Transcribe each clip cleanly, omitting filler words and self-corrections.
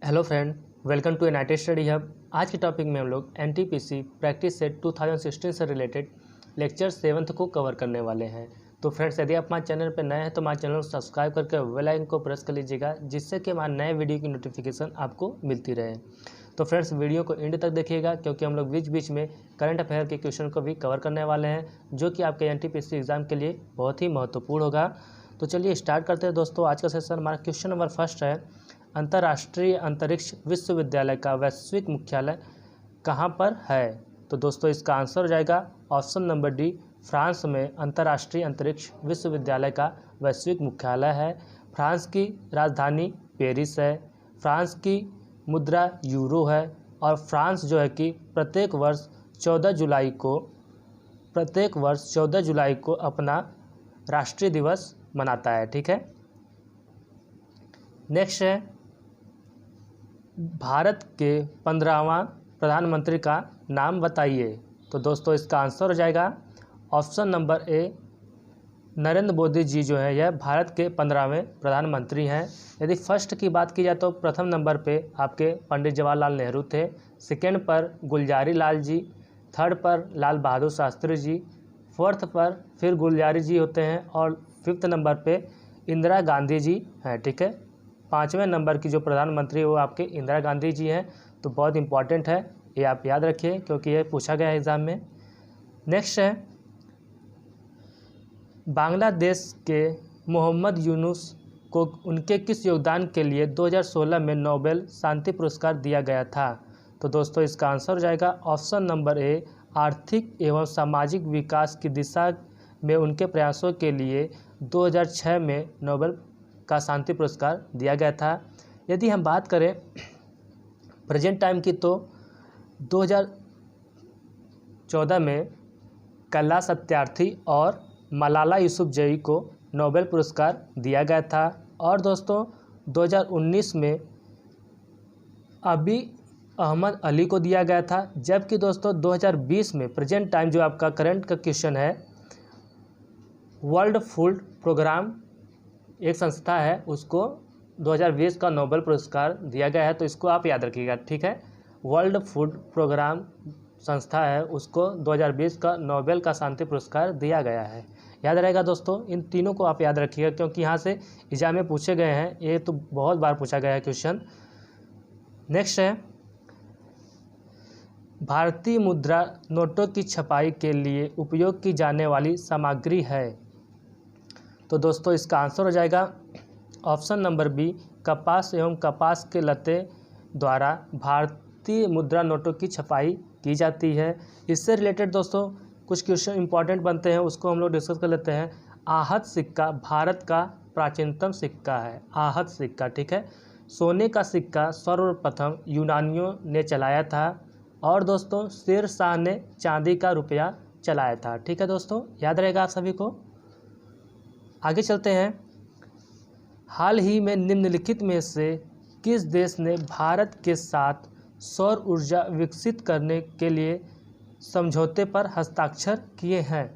Hello friend, welcome to United Study Hub. आज के topic में हम लोग एनटीपीसी प्रैक्टिस सेट 2016 से रिलेटेड लेक्चर 7th को कवर करने वाले हैं। तो फ्रेंड्स, यदि आप हमारे चैनल पर नए हैं तो हमारे चैनल को सब्सक्राइब करके बेल आइकन को प्रेस कर लीजिएगा, जिससे कि हमारे नए वीडियो की नोटिफिकेशन आपको मिलती रहे। तो फ्रेंड्स, वीडियो को एंड तक देखिएगा, क्योंकि हम लोग बीच बीच में करंट अफेयर के क्वेश्चन को भी कवर करने वाले हैं, जो कि आपके एनटीपीसी एग्जाम के लिए बहुत ही महत्वपूर्ण होगा। तो चलिए स्टार्ट करते हैं दोस्तों। आज का सेशन हमारा क्वेश्चन नंबर फर्स्ट है, अंतर्राष्ट्रीय अंतरिक्ष विश्वविद्यालय का वैश्विक मुख्यालय कहाँ पर है? तो दोस्तों इसका आंसर हो जाएगा ऑप्शन नंबर डी, फ्रांस में अंतर्राष्ट्रीय अंतरिक्ष विश्वविद्यालय का वैश्विक मुख्यालय है। फ्रांस की राजधानी पेरिस है। फ्रांस की मुद्रा यूरो है। और फ्रांस जो है कि प्रत्येक वर्ष 14 जुलाई को अपना राष्ट्रीय दिवस मनाता है। ठीक है। नेक्स्ट है, भारत के 15वां प्रधानमंत्री का नाम बताइए। तो दोस्तों इसका आंसर हो जाएगा option number A, Narendra Modi ji जो है यह भारत के 15वें प्रधानमंत्री हैं। यदि फर्स्ट की बात की जाए तो प्रथम नंबर पे आपके पंडित जवाहरलाल नेहरू थे, सेकेंड पर गुलजारी लाल जी, थर्ड पर लाल बहादुर शास्त्री जी, फोर्थ पर फिर गुलजारी जी होते हैं, और फिफ्थ नंबर पे इंदिरा गांधी जी हैं। ठीक है। 5वें नंबर की जो प्रधानमंत्री है वो आपके इंदिरा गांधी जी हैं। तो बहुत इंपॉर्टेंट है, ये आप याद रखिए, क्योंकि ये पूछा गया है एग्ज़ाम में। नेक्स्ट है, बांग्लादेश के मोहम्मद यूनुस को उनके किस योगदान के लिए 2016 में नोबेल शांति पुरस्कार दिया गया था? तो दोस्तों इसका आंसर हो जाएगा ऑप्शन नंबर ए, आर्थिक एवं सामाजिक विकास की दिशा में उनके प्रयासों के लिए 2006 में नोबेल का शांति पुरस्कार दिया गया था। यदि हम बात करें प्रेजेंट टाइम की, तो 2014 में कैलाश सत्यार्थी और मलाला यूसुफजई को नोबेल पुरस्कार दिया गया था। और दोस्तों 2019 में अबी अहमद अली को दिया गया था। जबकि दोस्तों 2020 में प्रेजेंट टाइम जो आपका करंट का क्वेश्चन है, वर्ल्ड फूड प्रोग्राम एक संस्था है, उसको 2020 का नोबेल पुरस्कार दिया गया है। तो इसको आप याद रखिएगा। ठीक है। वर्ल्ड फूड प्रोग्राम संस्था है, उसको 2020 का नोबेल का शांति पुरस्कार दिया गया है। याद रहेगा दोस्तों, इन तीनों को आप याद रखिएगा, क्योंकि यहाँ से एग्जाम में पूछे गए हैं, ये तो बहुत बार पूछा गया है क्वेश्चन। नेक्स्ट है, भारतीय मुद्रा नोटों की छपाई के लिए उपयोग की जाने वाली सामग्री है। तो दोस्तों इसका आंसर हो जाएगा ऑप्शन नंबर बी, कपास एवं कपास के लते द्वारा भारतीय मुद्रा नोटों की छपाई की जाती है। इससे रिलेटेड दोस्तों कुछ क्वेश्चन इंपॉर्टेंट बनते हैं, उसको हम लोग डिस्कस कर लेते हैं। आहत सिक्का भारत का प्राचीनतम सिक्का है। आहत सिक्का, ठीक है। सोने का सिक्का सर्वप्रथम यूनानियों ने चलाया था। और दोस्तों शेर शाह ने चांदी का रुपया चलाया था। ठीक है दोस्तों, याद रहेगा आप सभी को। आगे चलते हैं। हाल ही में निम्नलिखित में से किस देश ने भारत के साथ सौर ऊर्जा विकसित करने के लिए समझौते पर हस्ताक्षर किए हैं?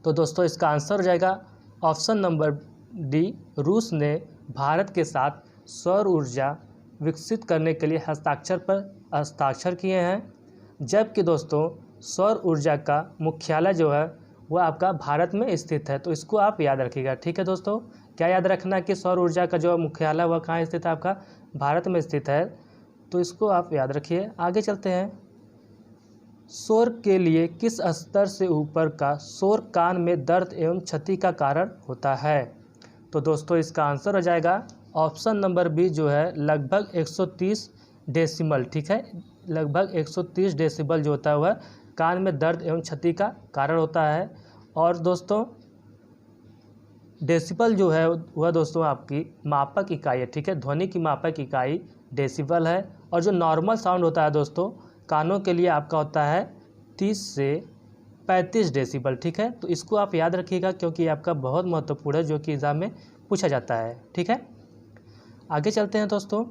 तो दोस्तों इसका आंसर हो जाएगा ऑप्शन नंबर डी, रूस ने भारत के साथ सौर ऊर्जा विकसित करने के लिए हस्ताक्षर किए हैं। जबकि दोस्तों सौर ऊर्जा का मुख्यालय जो है वो आपका भारत में स्थित है। तो इसको आप याद रखिएगा। ठीक है दोस्तों, क्या याद रखना कि सौर ऊर्जा का जो मुख्यालय वह कहाँ स्थित है? आपका भारत में स्थित है। तो इसको आप याद रखिए। आगे चलते हैं। शोर के लिए किस स्तर से ऊपर का शोर कान में दर्द एवं क्षति का कारण होता है? तो दोस्तों इसका आंसर हो जाएगा ऑप्शन नंबर बी, जो है लगभग 130 डेसिबल। ठीक है, लगभग 130 डेसिबल जो होता है वह कान में दर्द एवं क्षति का कारण होता है। और दोस्तों डेसिबल जो है वह दोस्तों आपकी मापक इकाई है। ठीक है, ध्वनि की मापक इकाई डेसिबल है। और जो नॉर्मल साउंड होता है दोस्तों कानों के लिए आपका होता है 30 से 35 डेसिबल। ठीक है, तो इसको आप याद रखिएगा, क्योंकि आपका बहुत महत्वपूर्ण है, जो कि एग्जाम में पूछा जाता है। ठीक है, आगे चलते हैं दोस्तों।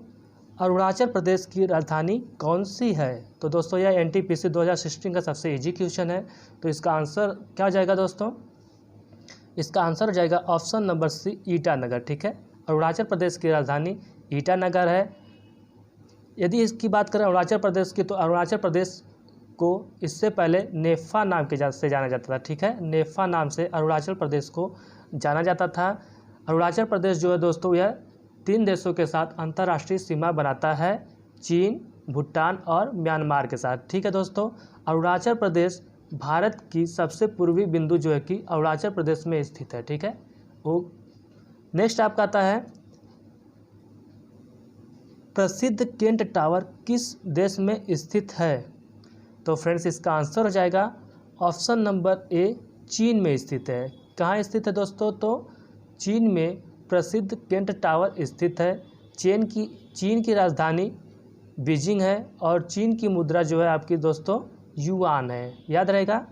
अरुणाचल प्रदेश की राजधानी कौन सी है? तो दोस्तों यह एनटीपीसी 2016 का सबसे इजी क्वेश्चन है। तो इसका आंसर क्या हो जाएगा दोस्तों? इसका आंसर हो जाएगा ऑप्शन नंबर सी, ईटानगर। ठीक है, अरुणाचल प्रदेश की राजधानी ईटानगर है। यदि इसकी बात करें अरुणाचल प्रदेश की, तो अरुणाचल प्रदेश को इससे पहले नेफा नाम के से जाना जाता था, ठीक है। नेफा नाम से अरुणाचल प्रदेश को जाना जाता था। अरुणाचल प्रदेश जो है दोस्तों, यह 3 देशों के साथ अंतर्राष्ट्रीय सीमा बनाता है, चीन, भूटान और म्यांमार के साथ, ठीक है दोस्तों। अरुणाचल प्रदेश भारत की सबसे पूर्वी बिंदु जो है कि अरुणाचल प्रदेश में स्थित है, ठीक है। वो नेक्स्ट आपका आता है प्रसिद्ध केंट टावर किस देश में स्थित है। तो फ्रेंड्स इसका आंसर हो जाएगा ऑप्शन नंबर ए, चीन में स्थित है। कहाँ स्थित है दोस्तों, तो चीन में प्रसिद्ध केंट टावर स्थित है। चीन की राजधानी बीजिंग है और चीन की मुद्रा जो है आपकी दोस्तों युआन है, याद रहेगा।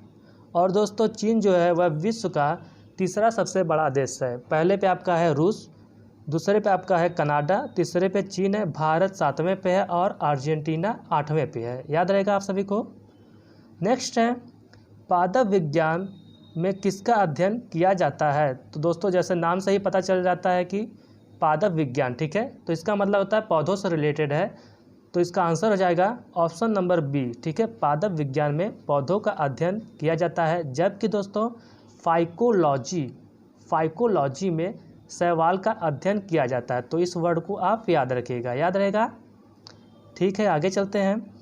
और दोस्तों चीन जो है वह विश्व का तीसरा सबसे बड़ा देश है। पहले पे आपका है रूस, दूसरे पे आपका है कनाडा, तीसरे पे चीन है, भारत 7वें पे है और अर्जेंटीना 8वें पे है, याद रहेगा आप सभी को। नेक्स्ट है पादप विज्ञान में किसका अध्ययन किया जाता है। तो दोस्तों जैसे नाम से ही पता चल जाता है कि पादप विज्ञान, ठीक है, तो इसका मतलब होता है पौधों से रिलेटेड है। तो इसका आंसर हो जाएगा ऑप्शन नंबर बी, ठीक है। पादप विज्ञान में पौधों का अध्ययन किया जाता है, जबकि दोस्तों फाइकोलॉजी में शैवाल का अध्ययन किया जाता है। तो इस वर्ड को आप याद रखिएगा, याद रहेगा, ठीक है। आगे चलते हैं।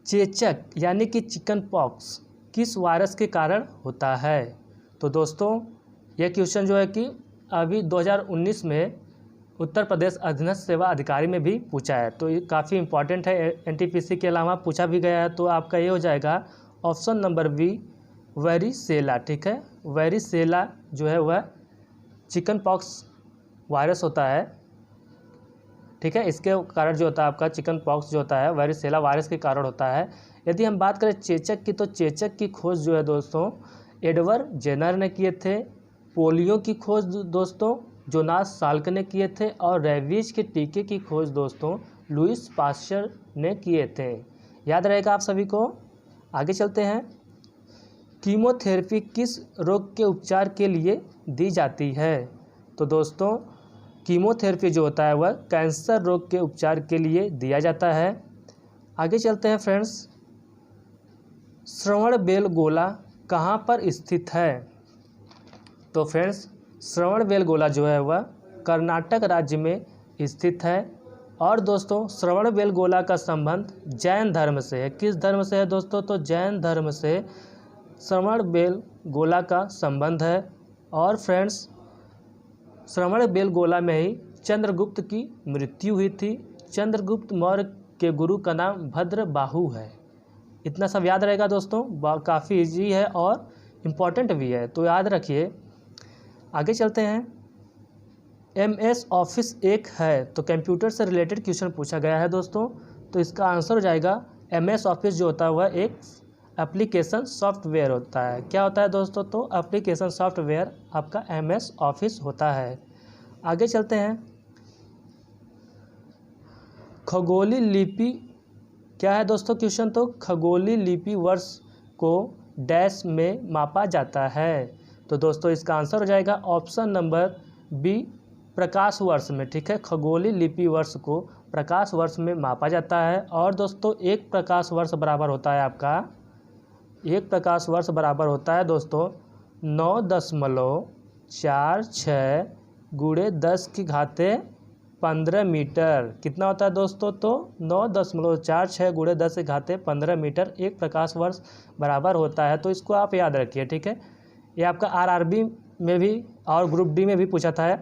चेचक यानी कि चिकन पॉक्स किस वायरस के कारण होता है। तो दोस्तों यह क्वेश्चन जो है कि अभी 2019 में उत्तर प्रदेश अधीनस्थ सेवा अधिकारी में भी पूछा है, तो ये काफ़ी इंपॉर्टेंट है। एनटीपीसी के अलावा पूछा भी गया है। तो आपका ये हो जाएगा ऑप्शन नंबर बी, वेरिसेला, ठीक है। वेरिसेला जो है वह चिकन पॉक्स वायरस होता है, ठीक है। इसके कारण जो होता है आपका चिकन पॉक्स जो होता है वेरिसेला वायरस के कारण होता है। यदि हम बात करें चेचक की, तो चेचक की खोज जो है दोस्तों एडवर्ड जेनर ने किए थे। पोलियो की खोज दोस्तों जोनास साल्क ने किए थे और रेबीज के टीके की खोज दोस्तों लुइस पास्चर ने किए थे, याद रहेगा आप सभी को। आगे चलते हैं। कीमोथेरेपी किस रोग के उपचार के लिए दी जाती है। तो दोस्तों कीमोथेरेपी जो होता है वह कैंसर रोग के उपचार के लिए दिया जाता है। आगे चलते हैं फ्रेंड्स। श्रवणबेलगोला कहाँ पर स्थित है। तो फ्रेंड्स श्रवणबेलगोला जो है वह कर्नाटक राज्य में स्थित है। और दोस्तों श्रवणबेलगोला का संबंध जैन धर्म से है। किस धर्म से है दोस्तों, तो जैन धर्म से श्रवणबेलगोला का संबंध है। और फ्रेंड्स श्रवणबेलगोला में ही चंद्रगुप्त की मृत्यु हुई थी। चंद्रगुप्त मौर्य के गुरु का नाम भद्रबाहु है। इतना सब याद रहेगा दोस्तों, काफ़ी इजी है और इम्पॉर्टेंट भी है, तो याद रखिए। आगे चलते हैं। MS ऑफिस एक है, तो कंप्यूटर से रिलेटेड क्वेश्चन पूछा गया है दोस्तों। तो इसका आंसर हो जाएगा MS ऑफिस जो होता है वह एक एप्लीकेशन सॉफ्टवेयर होता है। क्या होता है दोस्तों, तो एप्लीकेशन सॉफ्टवेयर आपका MS ऑफिस होता है। आगे चलते हैं। खगोलीय लिपि क्या है दोस्तों क्वेश्चन, तो खगोलीय लिपि वर्ष को डैश में मापा जाता है। तो दोस्तों इसका आंसर हो जाएगा ऑप्शन नंबर बी, प्रकाश वर्ष में, ठीक है। खगोलीय लिपि वर्ष को प्रकाश वर्ष में मापा जाता है। और दोस्तों एक प्रकाश वर्ष बराबर होता है आपका, एक प्रकाश वर्ष बराबर होता है दोस्तों 9.46 गुणे 10⁻15 मीटर। कितना होता है दोस्तों, तो 9.46 गुणे 10⁻15 मीटर एक प्रकाश वर्ष बराबर होता है। तो इसको आप याद रखिए, ठीक है। ये आपका RRB में भी और ग्रुप डी में भी पूछा था,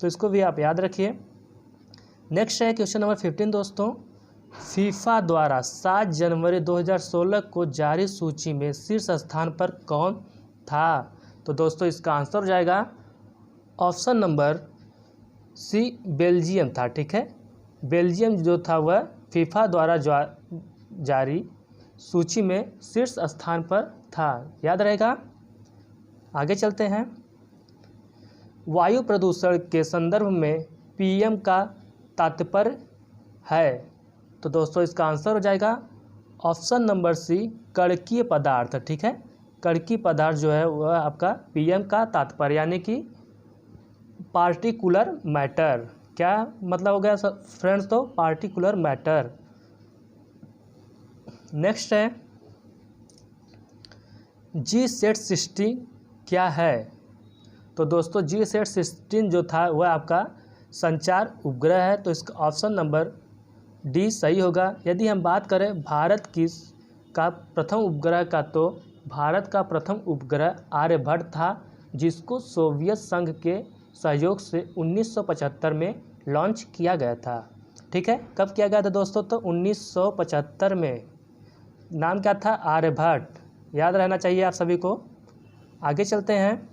तो इसको भी आप याद रखिए। नेक्स्ट है क्वेश्चन नंबर 15 दोस्तों। फीफा द्वारा 7 जनवरी 2016 को जारी सूची में शीर्ष स्थान पर कौन था। तो दोस्तों इसका आंसर हो जाएगा ऑप्शन नंबर सी, बेल्जियम था, ठीक है। बेल्जियम जो था वह फीफा द्वारा जारी सूची में शीर्ष स्थान पर था, याद रहेगा। आगे चलते हैं। वायु प्रदूषण के संदर्भ में PM का तात्पर्य है। तो दोस्तों इसका आंसर हो जाएगा ऑप्शन नंबर सी, कणकीय पदार्थ, ठीक है। कणकीय पदार्थ जो है वह आपका PM का तात्पर्य यानी कि पार्टिकुलर मैटर, क्या मतलब हो गया फ्रेंड्स? तो पार्टिकुलर मैटर। नेक्स्ट है GSAT-16 क्या है? तो दोस्तों GSAT-16 जो था वह आपका संचार उपग्रह है, तो इसका ऑप्शन नंबर डी सही होगा। यदि हम बात करें भारत का प्रथम उपग्रह का, तो भारत का प्रथम उपग्रह आर्यभट्ट था, जिसको सोवियत संघ के सहयोग से 1975 में लॉन्च किया गया था। ठीक है, कब किया गया था दोस्तों? तो 1975 में। नाम क्या था? आर्यभट्ट। याद रहना चाहिए आप सभी को। आगे चलते हैं।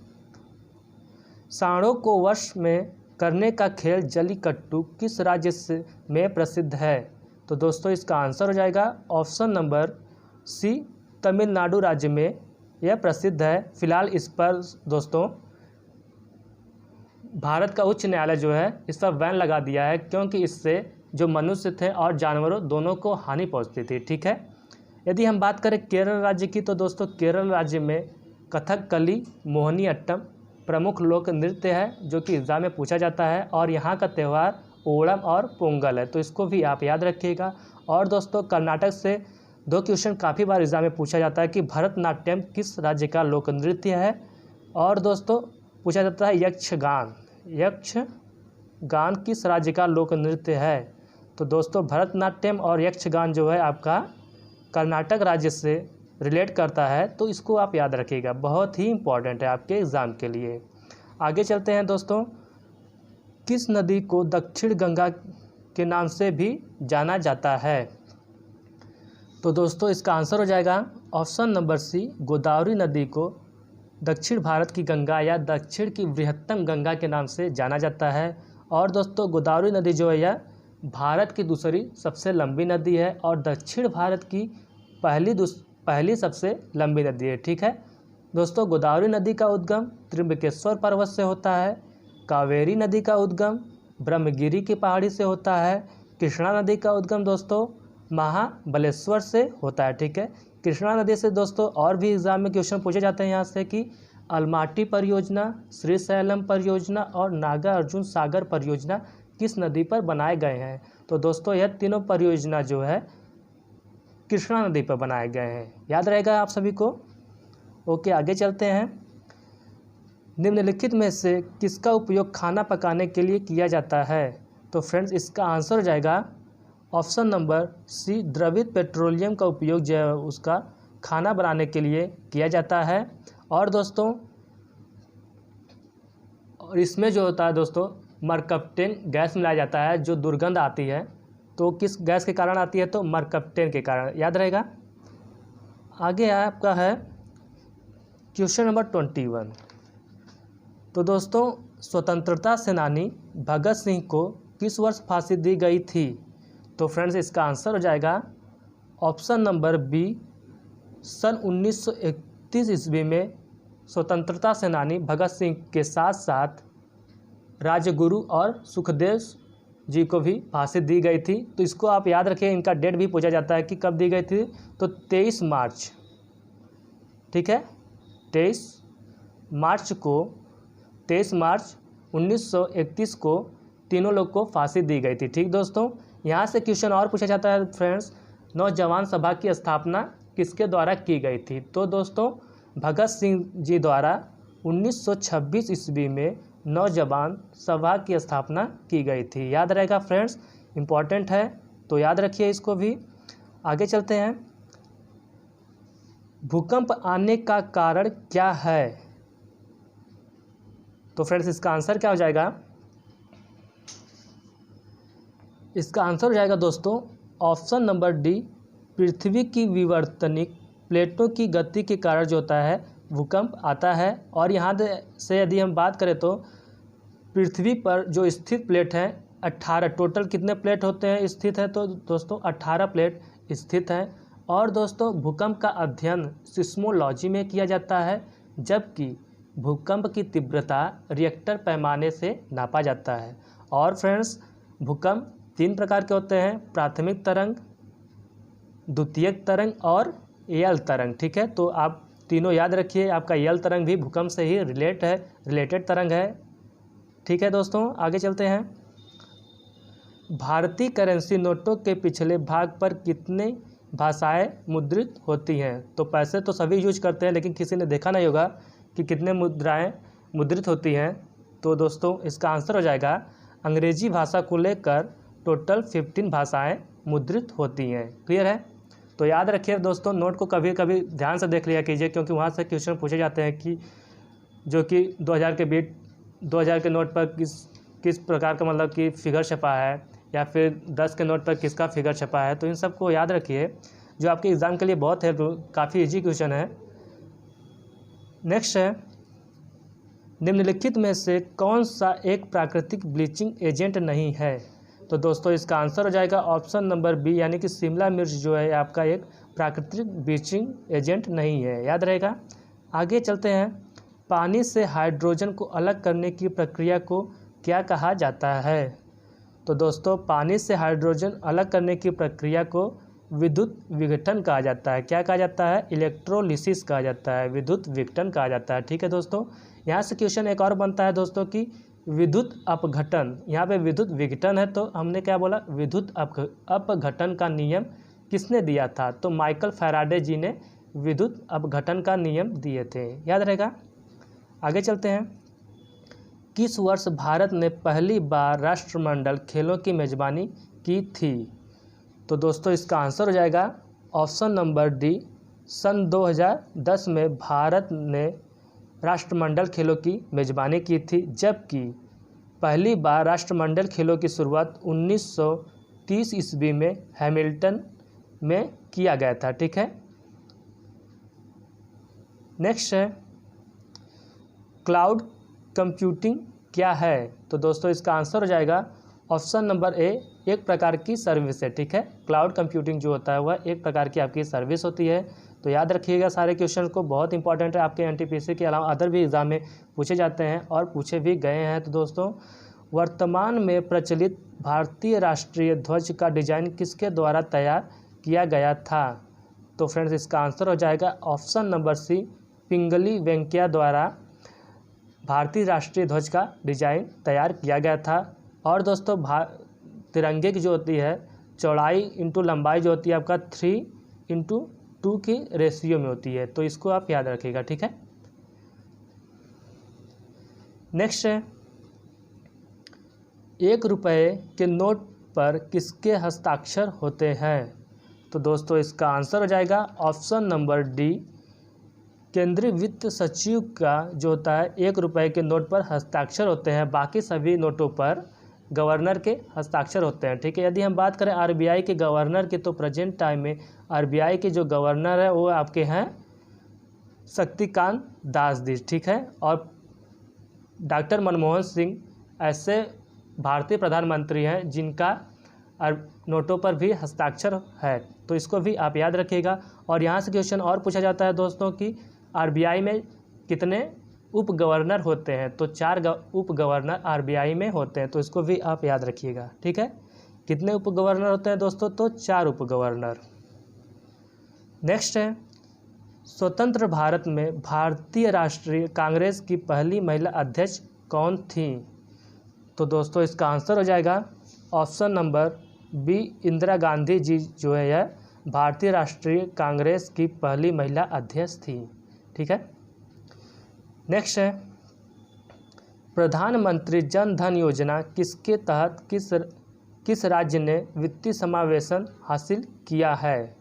सांडों को वश में करने का खेल जल्लीकट्टू किस राज्य में प्रसिद्ध है? तो दोस्तों इसका आंसर हो जाएगा ऑप्शन नंबर सी, तमिलनाडु राज्य में यह प्रसिद्ध है। फिलहाल इस पर दोस्तों भारत का उच्च न्यायालय जो है इस पर बैन लगा दिया है, क्योंकि इससे जो मनुष्य थे और जानवरों दोनों को हानि पहुंचती थी। ठीक है, यदि हम बात करें केरल राज्य की, तो दोस्तों केरल राज्य में कथकली मोहिनीअट्टम प्रमुख लोक नृत्य है, जो कि एग्जाम में पूछा जाता है, और यहाँ का त्यौहार ओणम और पोंगल है, तो इसको भी आप याद रखिएगा। और दोस्तों कर्नाटक से 2 क्वेश्चन काफ़ी बार एग्जाम में पूछा जाता है कि भरतनाट्यम किस राज्य का लोक नृत्य है? और दोस्तों पूछा जाता है यक्षगान किस राज्य का लोक नृत्य है? तो दोस्तों भरतनाट्यम और यक्षगान जो है आपका कर्नाटक राज्य से रिलेट करता है, तो इसको आप याद रखिएगा, बहुत ही इम्पॉर्टेंट है आपके एग्ज़ाम के लिए। आगे चलते हैं दोस्तों। किस नदी को दक्षिण गंगा के नाम से भी जाना जाता है? तो दोस्तों इसका आंसर हो जाएगा ऑप्शन नंबर सी, गोदावरी नदी को दक्षिण भारत की गंगा या दक्षिण की बृहत्तम गंगा के नाम से जाना जाता है। और दोस्तों गोदावरी नदी जो है यह भारत की दूसरी सबसे लंबी नदी है और दक्षिण भारत की पहली सबसे लंबी नदी है। ठीक है दोस्तों, गोदावरी नदी का उद्गम त्रिम्बकेश्वर पर्वत से होता है, कावेरी नदी का उद्गम ब्रह्मगिरी की पहाड़ी से होता है, कृष्णा नदी का उद्गम दोस्तों महाबलेश्वर से होता है। ठीक है, कृष्णा नदी से दोस्तों और भी एग्जाम में क्वेश्चन पूछे जाते हैं यहाँ से कि अलमाटी परियोजना, श्रीशैलम परियोजना और नागार्जुन सागर परियोजना किस नदी पर बनाए गए हैं? तो दोस्तों यह तीनों परियोजना जो है कृष्णा नदी पर बनाए गए हैं। याद रहेगा आप सभी को। ओके, आगे चलते हैं। निम्नलिखित में से किसका उपयोग खाना पकाने के लिए किया जाता है? तो फ्रेंड्स इसका आंसर हो जाएगा ऑप्शन नंबर सी, द्रवित पेट्रोलियम का उपयोग जो है उसका खाना बनाने के लिए किया जाता है। और दोस्तों और इसमें जो होता है दोस्तों मरकप्टेन गैस मिलाया जाता है, जो दुर्गंध आती है, तो किस गैस के कारण आती है? तो मरकप्टेन के कारण। याद रहेगा। आगे आपका है क्वेश्चन नंबर 21। तो दोस्तों स्वतंत्रता सेनानी भगत सिंह को किस वर्ष फांसी दी गई थी? तो फ्रेंड्स इसका आंसर हो जाएगा ऑप्शन नंबर बी, सन 1931 ईस्वी में स्वतंत्रता सेनानी भगत सिंह के साथ साथ राजगुरु और सुखदेव जी को भी फांसी दी गई थी। तो इसको आप याद रखिए, इनका डेट भी पूछा जाता है कि कब दी गई थी। तो 23 मार्च। ठीक है, 23 मार्च 1931 को तीनों लोग को फांसी दी गई थी। ठीक दोस्तों, यहाँ से क्वेश्चन और पूछा जाता है फ्रेंड्स, नौजवान सभा की स्थापना किसके द्वारा की गई थी? तो दोस्तों भगत सिंह जी द्वारा 1926 ईस्वी में नौजवान सभा की स्थापना की गई थी। याद रहेगा फ्रेंड्स, इम्पॉर्टेंट है, तो याद रखिए इसको भी। आगे चलते हैं। भूकंप आने का कारण क्या है? तो फ्रेंड्स इसका आंसर क्या हो जाएगा? इसका आंसर हो जाएगा दोस्तों ऑप्शन नंबर डी, पृथ्वी की विवर्तनिक प्लेटों की गति के कारण जो होता है भूकंप आता है। और यहाँ से यदि हम बात करें तो पृथ्वी पर जो स्थित प्लेट हैं 18, टोटल कितने प्लेट होते हैं स्थित है? तो दोस्तों 18 प्लेट स्थित हैं। और दोस्तों भूकंप का अध्ययन सिस्मोलॉजी में किया जाता है, जबकि भूकंप की तीव्रता रिएक्टर पैमाने से नापा जाता है। और फ्रेंड्स भूकंप 3 प्रकार के होते हैं, प्राथमिक तरंग, द्वितीयक तरंग और यल तरंग। ठीक है, तो आप तीनों याद रखिए, आपका यल तरंग भी भूकंप से ही रिलेटेड तरंग है। ठीक है दोस्तों, आगे चलते हैं। भारतीय करेंसी नोटों के पिछले भाग पर कितने भाषाएं मुद्रित होती हैं? तो पैसे तो सभी यूज करते हैं, लेकिन किसी ने देखा नहीं होगा कि कितने मुद्राएं मुद्रित होती हैं। तो दोस्तों इसका आंसर हो जाएगा अंग्रेजी भाषा को लेकर टोटल 15 भाषाएं मुद्रित होती हैं। क्लियर है? तो याद रखिए दोस्तों, नोट को कभी कभी ध्यान से देख लिया कीजिए, क्योंकि वहाँ से क्वेश्चन पूछे जाते हैं कि जो कि 2000 के नोट पर किस प्रकार का मतलब कि फिगर छपा है, या फिर 10 के नोट पर किसका फिगर छपा है। तो इन सब को याद रखिए, जो आपके एग्ज़ाम के लिए बहुत हेल्प, काफ़ी इजी क्वेश्चन है। नेक्स्ट है, निम्नलिखित में से कौन सा एक प्राकृतिक ब्लीचिंग एजेंट नहीं है? तो दोस्तों इसका आंसर हो जाएगा ऑप्शन नंबर बी, यानी कि शिमला मिर्च जो है आपका एक प्राकृतिक ब्लीचिंग एजेंट नहीं है। याद रहेगा। आगे चलते हैं। पानी से हाइड्रोजन को अलग करने की प्रक्रिया को क्या कहा जाता है? तो दोस्तों पानी से हाइड्रोजन अलग करने की प्रक्रिया को विद्युत विघटन कहा जाता है। क्या कहा जाता है? इलेक्ट्रोलिसिस कहा जाता है, विद्युत विघटन कहा जाता है। ठीक है दोस्तों, यहाँ से क्वेश्चन एक और बनता है दोस्तों कि विद्युत अपघटन, यहाँ पे विद्युत विघटन है, तो हमने क्या बोला? विद्युत अपघटन का नियम किसने दिया था? तो माइकल फैराडे जी ने विद्युत अपघटन का नियम दिए थे। याद रहेगा। आगे चलते हैं। किस वर्ष भारत ने पहली बार राष्ट्रमंडल खेलों की मेज़बानी की थी? तो दोस्तों इसका आंसर हो जाएगा ऑप्शन नंबर डी, सन 2010 में भारत ने राष्ट्रमंडल खेलों की मेज़बानी की थी, जबकि पहली बार राष्ट्रमंडल खेलों की शुरुआत 1930 ईस्वी में हैमिल्टन में किया गया था। ठीक है। नेक्स्ट है, क्लाउड कंप्यूटिंग क्या है? तो दोस्तों इसका आंसर हो जाएगा ऑप्शन नंबर ए, एक प्रकार की सर्विस है। ठीक है। क्लाउड कंप्यूटिंग जो होता है वह एक प्रकार की आपकी सर्विस होती है। तो याद रखिएगा सारे क्वेश्चन को, बहुत इंपॉर्टेंट है, आपके एनटीपीसी के अलावा अदर भी एग्जाम में पूछे जाते हैं और पूछे भी गए हैं। तो दोस्तों वर्तमान में प्रचलित भारतीय राष्ट्रीय ध्वज का डिजाइन किसके द्वारा तैयार किया गया था? तो फ्रेंड्स इसका आंसर हो जाएगा ऑप्शन नंबर सी, पिंगली वेंकैया द्वारा भारतीय राष्ट्रीय ध्वज का डिजाइन तैयार किया गया था। और दोस्तों तिरंगे की जो होती है चौड़ाई इंटू लंबाई जो होती है आपका 3:2 की रेशियो में होती है, तो इसको आप याद रखिएगा। ठीक है। नेक्स्ट है, 1 रुपये के नोट पर किसके हस्ताक्षर होते हैं? तो दोस्तों इसका आंसर हो जाएगा ऑप्शन नंबर डी, केंद्रीय वित्त सचिव का जो होता है 1 रुपये के नोट पर हस्ताक्षर होते हैं, बाकी सभी नोटों पर गवर्नर के हस्ताक्षर होते हैं। ठीक है। यदि हम बात करें आरबीआई के गवर्नर की, तो प्रेजेंट टाइम में आरबीआई के जो गवर्नर है वो आपके हैं शक्तिकांत दास जी। ठीक है। और डॉक्टर मनमोहन सिंह ऐसे भारतीय प्रधानमंत्री हैं जिनका नोटों पर भी हस्ताक्षर है, तो इसको भी आप याद रखिएगा। और यहाँ से क्वेश्चन और पूछा जाता है दोस्तों कि आरबीआई में कितने उप गवर्नर होते हैं? तो 4 उप गवर्नर आरबीआई में होते हैं, तो इसको भी आप याद रखिएगा। ठीक है। कितने उप गवर्नर होते हैं दोस्तों? तो 4 उप गवर्नर। नेक्स्ट है, स्वतंत्र भारत में भारतीय राष्ट्रीय कांग्रेस की पहली महिला अध्यक्ष कौन थी? तो दोस्तों इसका आंसर हो जाएगा option number B, Indira Gandhi ji जो है यह भारतीय राष्ट्रीय कांग्रेस की पहली महिला अध्यक्ष थी। ठीक है। नेक्स्ट है, प्रधानमंत्री जन धन योजना किसके तहत किस राज्य ने वित्तीय समावेशन हासिल किया है?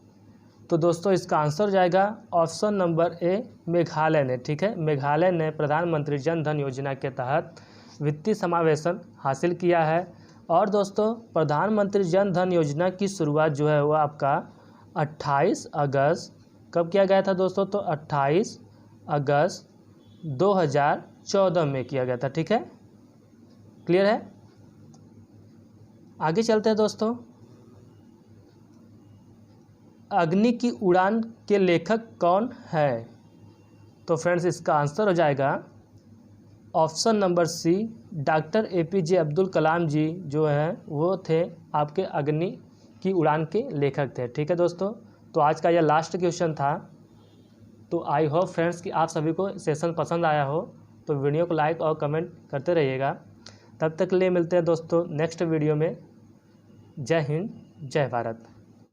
तो दोस्तों इसका आंसर हो जाएगा ऑप्शन नंबर ए, मेघालय ने। ठीक है। मेघालय ने प्रधानमंत्री जन धन योजना के तहत वित्तीय समावेशन हासिल किया है। और दोस्तों प्रधानमंत्री जन धन योजना की शुरुआत जो है वो आपका 28 अगस्त कब किया गया था दोस्तों? तो 28 अगस्त 2014 में किया गया था। ठीक है। क्लियर है। आगे चलते हैं दोस्तों। अग्नि की उड़ान के लेखक कौन है? तो फ्रेंड्स इसका आंसर हो जाएगा option number C, doctor APJ Abdul Kalam ji जो हैं वो थे आपके अग्नि की उड़ान के लेखक थे। ठीक है दोस्तों। तो आज का यह लास्ट क्वेश्चन था। तो आई होप फ्रेंड्स कि आप सभी को सेशन पसंद आया हो, तो वीडियो को लाइक और कमेंट करते रहिएगा। तब तक के लिए मिलते हैं दोस्तों नेक्स्ट वीडियो में। जय हिंद, जय भारत।